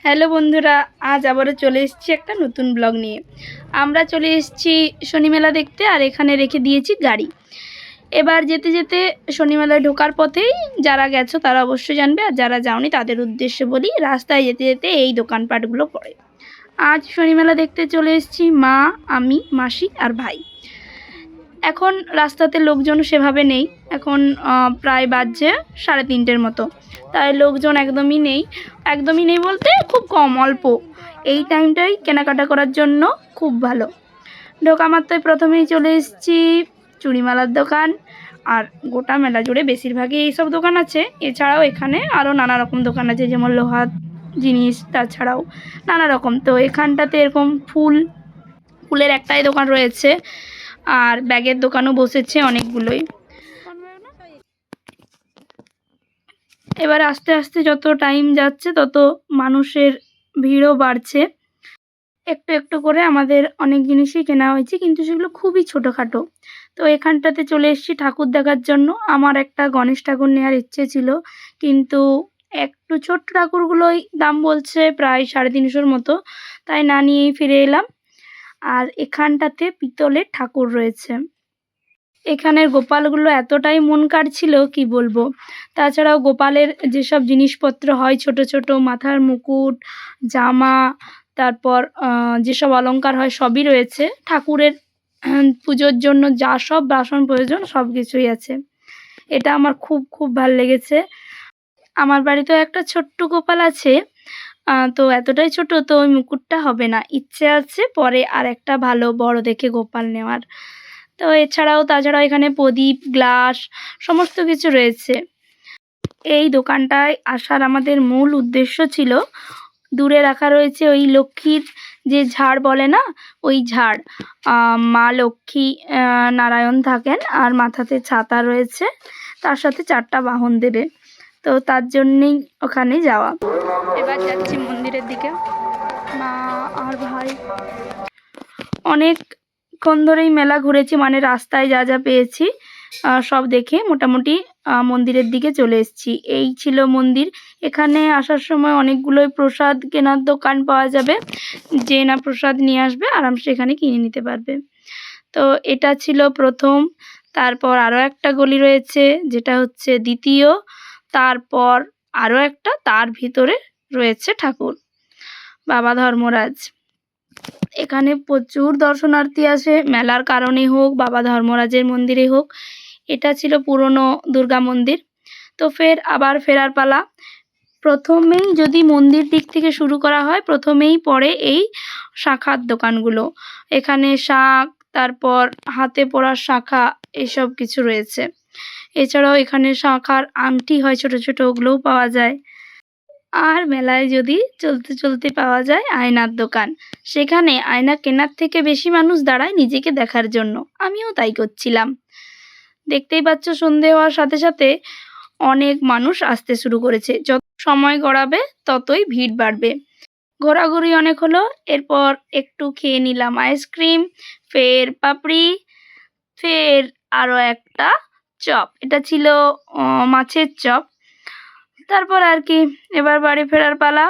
Hello বন্ধুরা, আজ আবারও চলে এসেছি একটা নতুন ব্লগ নিয়ে। আমরা চলে এসেছি শনি মেলা দেখতে, আর এখানে রেখে দিয়েছি গাড়ি। এবার যেতে যেতে শনি মেলায় ঢোকার পথেই যারা গেছো তারা অবশ্যই জানবে, আর যারা যাওনি তাদের উদ্দেশ্যে বলি, রাস্তায় যেতে যেতে এই দোকানপাটগুলো পড়ে। আজ শনি মেলা দেখতে চলে এসেছি মা, আমি, মাসি আর ভাই। এখন রাস্তাতে লোকজন সেভাবে নেই, এখন প্রায় বাজছে 3:30 মতো, তাই লোকজন একদমই নেই বলতে খুব কম, অল্প। এই টাইমটাই কেনাকাটা করার জন্য খুব ভালো। ঢোকা মাত্রই প্রথমেই চলে এসেছি চুড়িমালার দোকান, আর গোটা মেলা জুড়ে বেশিরভাগই এইসব দোকান আছে। এছাড়াও এখানে আরও নানা রকম দোকান আছে, যেমন লোহার জিনিস, তাছাড়াও নানা রকম। তো এখানটাতে এরকম ফুলের একটাই দোকান রয়েছে, আর ব্যাগের দোকানও বসেছে অনেকগুলোই। এবার আস্তে আস্তে যত টাইম যাচ্ছে তত মানুষের ভিড়ও বাড়ছে। একটু একটু করে আমাদের অনেক জিনিসই কেনা হয়েছে, কিন্তু সেগুলো খুবই ছোটোখাটো। তো এখানটাতে চলে এসেছি ঠাকুর দেখার জন্য। আমার একটা গণেশ ঠাকুর নেওয়ার ইচ্ছে ছিল, কিন্তু একটু ছোট্ট ঠাকুরগুলোই দাম বলছে প্রায় 350-র মতো, তাই না নিয়েই ফিরে এলাম। আর এখানটাতে পিতলের ঠাকুর রয়েছে। এখানের গোপালগুলো এতটাই মন কাড়ছিল কি বলবো। তাছাড়াও গোপালের যেসব জিনিসপত্র হয়, ছোট ছোট মাথার মুকুট, জামা, তারপর যেসব অলংকার হয় সবই রয়েছে। ঠাকুরের পুজোর জন্য যা সব বাসন প্রয়োজন সব কিছুই আছে। এটা আমার খুব খুব ভালো লেগেছে। আমার বাড়িতেও একটা ছোট্ট গোপাল আছে, তো এতটাই ছোট, তো ওই মুকুটটা হবে না। ইচ্ছে আছে পরে আর একটা ভালো বড় দেখে গোপাল নেওয়ার। তো তাছাড়াও এখানে প্রদীপ, গ্লাস সমস্ত কিছু রয়েছে। এই দোকানটায় আসার আমাদের মূল উদ্দেশ্য ছিল, দূরে রাখা রয়েছে ওই লক্ষ্মীর যে ঝাড় বলে না, ওই ঝাড়। মা লক্ষ্মী নারায়ণ থাকেন, আর মাথাতে ছাতা রয়েছে, তার সাথে 4টা বাহন দেবে। তো তার জন্যেই ওখানে যাওয়া। এবার যাচ্ছি মন্দিরের দিকে, মা আর ভাই। অনেকক্ষণ ধরেই মেলা ঘুরেছি, মানে রাস্তায় যা যা পেয়েছি সব দেখে মোটামুটি মন্দিরের দিকে চলে এসেছি। এই ছিল মন্দির। এখানে আসার সময় অনেকগুলোই প্রসাদ কেনার দোকান পাওয়া যাবে, যে না প্রসাদ নিয়ে আসবে আরামসে এখানে কিনে নিতে পারবে। তো এটা ছিল প্রথম। তারপর আরও একটা গলি রয়েছে, যেটা হচ্ছে দ্বিতীয়। তারপর আরও একটা, তার ভিতরে রয়েছে ঠাকুর বাবা ধর্মরাজ। এখানে প্রচুর দর্শনার্থী আসে, মেলার কারণে হোক, বাবা ধর্মরাজের মন্দিরে হোক। এটা ছিল পুরনো দুর্গা মন্দির। তো আবার ফেরার পালা। প্রথমেই যদি মন্দির দিক থেকে শুরু করা হয়, প্রথমেই পড়ে এই শাঁখার দোকানগুলো। এখানে শাঁখ, তারপর হাতে পরার শাঁখা, এসব কিছু রয়েছে। এছাড়াও এখানে শাঁখার আংটি হয় ছোট ছোট, ওগুলোও পাওয়া যায়। আর মেলায় যদি চলতে চলতে পাওয়া যায় আয়নার দোকান, সেখানে আয়না কেনার থেকে বেশি মানুষ দাঁড়ায় নিজেকে দেখার জন্য। আমিও তাই করছিলাম। দেখতেই পাচ্ছ, সন্ধে হওয়ার সাথে সাথে অনেক মানুষ আসতে শুরু করেছে। যত সময় গড়াবে ততই ভিড় বাড়বে। ঘোরাঘুরি অনেক হলো, এরপর একটু খেয়ে নিলাম আইসক্রিম, পাপড়ি, আরও একটা চপ। এটা ছিল মাছের চপ। তারপর আর কি, এবার বাড়ি ফেরার পালা।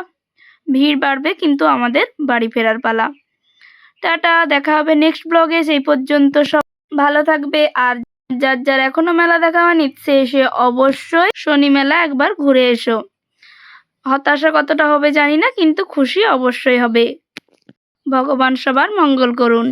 ভিড় বাড়বে, কিন্তু আমাদের বাড়ি ফেরার পালা। টাটা, দেখা হবে নেক্সট ব্লগে। সেই পর্যন্ত সব ভালো থাকবে। আর যার এখনো মেলা দেখা হয়নি, সে এসে অবশ্যই শনি মেলা একবার ঘুরে এসো। হতাশা কতটা হবে জানি না, কিন্তু খুশি অবশ্যই হবে। ভগবান সবার মঙ্গল করুন।